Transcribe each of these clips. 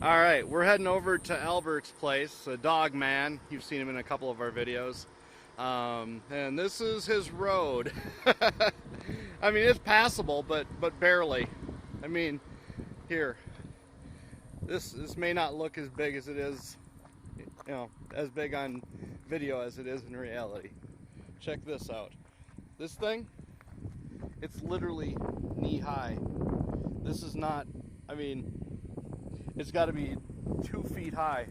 All right, we're heading over to Albert's place, a dog man. You've seen him in a couple of our videos. And this is his road. I mean, it's passable, but barely. I mean, here, this may not look as big as it is, as big on video as it is in reality. Check this out. This thing, it's literally knee high. This is not, I mean, it's got to be 2 feet high.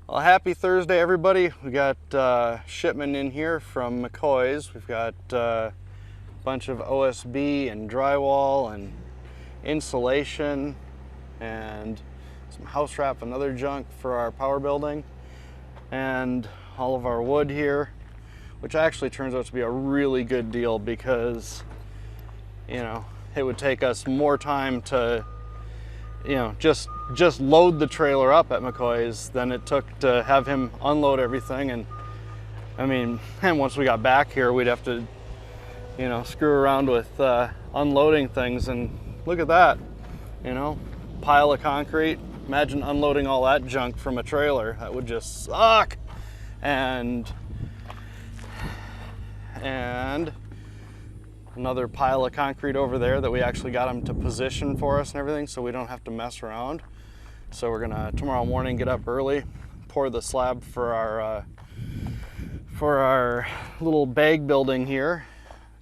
Well, happy Thursday, everybody. We got shipment in here from McCoy's. We've got a bunch of OSB and drywall and insulation and some house wrap and other junk for our power building, and all of our wood here, which actually turns out to be a really good deal because, it would take us more time to just load the trailer up at McCoy's than it took to have him unload everything. And I mean, and once we got back here, we'd have to, screw around with unloading things. And look at that, pile of concrete. Imagine unloading all that junk from a trailer. That would just suck. And another pile of concrete over there that we actually got them to position for us and everything, so we don't have to mess around. So we're gonna tomorrow morning get up early, pour the slab for our little bag building here,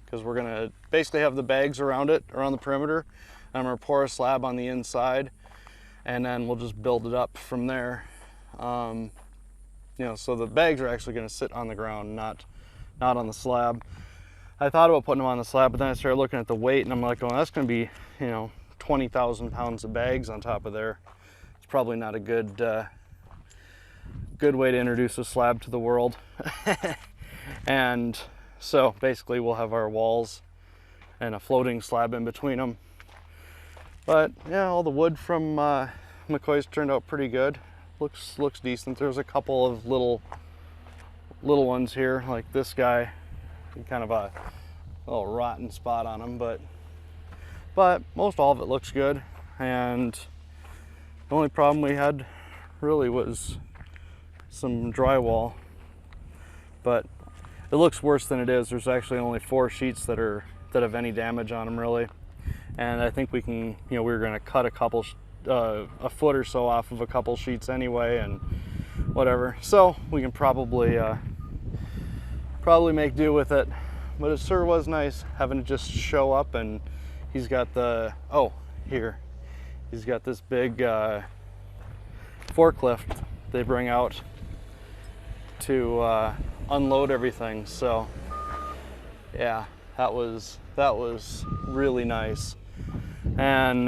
because we're gonna basically have the bags around it, around the perimeter. And I'm gonna pour a slab on the inside, and then we'll just build it up from there. So the bags are actually gonna sit on the ground, not on the slab. I thought about putting them on the slab, but then I started looking at the weight, and I'm like, well, that's going to be, 20,000 pounds of bags on top of there. It's probably not a good way to introduce a slab to the world. And so basically we'll have our walls and a floating slab in between them. But yeah, all the wood from McCoy's turned out pretty good. Looks decent. There's a couple of little ones here, like this guy. Kind of a little rotten spot on them, but most all of it looks good. And the only problem we had really was some drywall, but it looks worse than it is. There's actually only 4 sheets that have any damage on them, really. And I think we can, we were going to cut a foot or so off of a couple sheets anyway, and whatever. So we can probably make do with it. But it sure was nice having to just show up, and he's got he's got this big forklift they bring out to unload everything. So yeah, that was really nice. And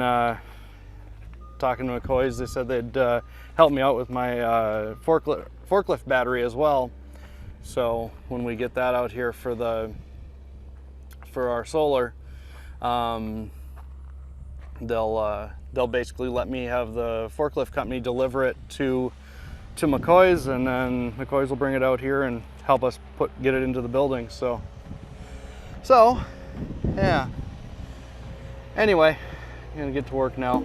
talking to McCoy's, they said they'd help me out with my forklift battery as well. So when we get that out here for our solar, they'll basically let me have the forklift company deliver it to McCoy's, and then McCoy's will bring it out here and help us get it into the building. So yeah. Anyway, I'm gonna get to work now.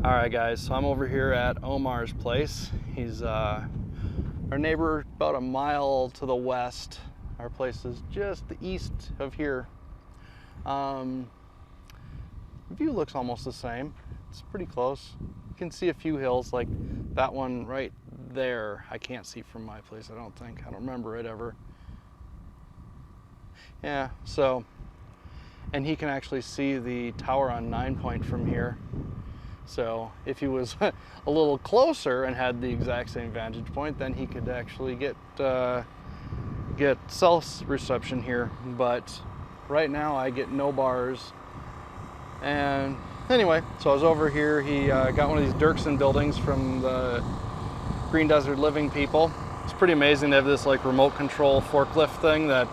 All right, guys, so I'm over here at Omar's place. He's our neighbor about a mile to the west. Our place is just east of here. The view looks almost the same. It's pretty close. You can see a few hills, like that one right there. I can't see from my place, I don't think. I don't remember it ever. Yeah, so, and he can actually see the tower on 9 Point from here. So if he was a little closer and had the exact same vantage point, then he could actually get cell reception here. But right now I get no bars. And anyway, so I was over here. He got one of these Dirksen buildings from the Green Desert Living people. It's pretty amazing. They have this like remote control forklift thing that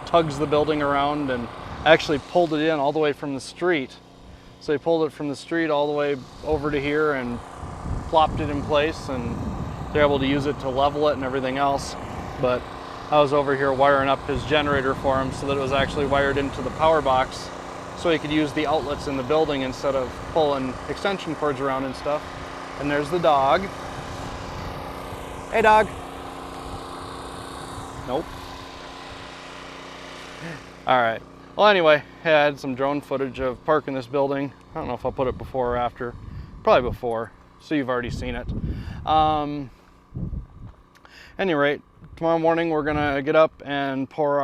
tugs the building around, and actually pulled it in all the way from the street. So they pulled it from the street all the way over to here and plopped it in place, and they're able to use it to level it and everything else. But I was over here wiring up his generator for him so that it was actually wired into the power box, so he could use the outlets in the building instead of pulling extension cords around and stuff. And there's the dog. Hey, dog. Nope. All right. Well, anyway, I had some drone footage of parking this building. I don't know if I'll put it before or after. Probably before, so you've already seen it. Any rate, tomorrow morning we're gonna get up and pour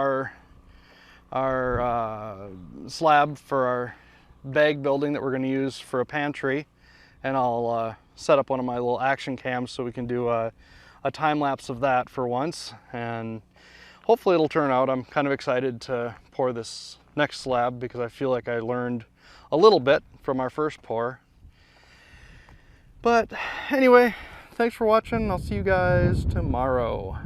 our slab for our bag building that we're gonna use for a pantry. And I'll set up one of my little action cams so we can do a time lapse of that for once. And hopefully it'll turn out. I'm kind of excited to pour this next slab because I feel like I learned a little bit from our first pour. But anyway, thanks for watching. I'll see you guys tomorrow.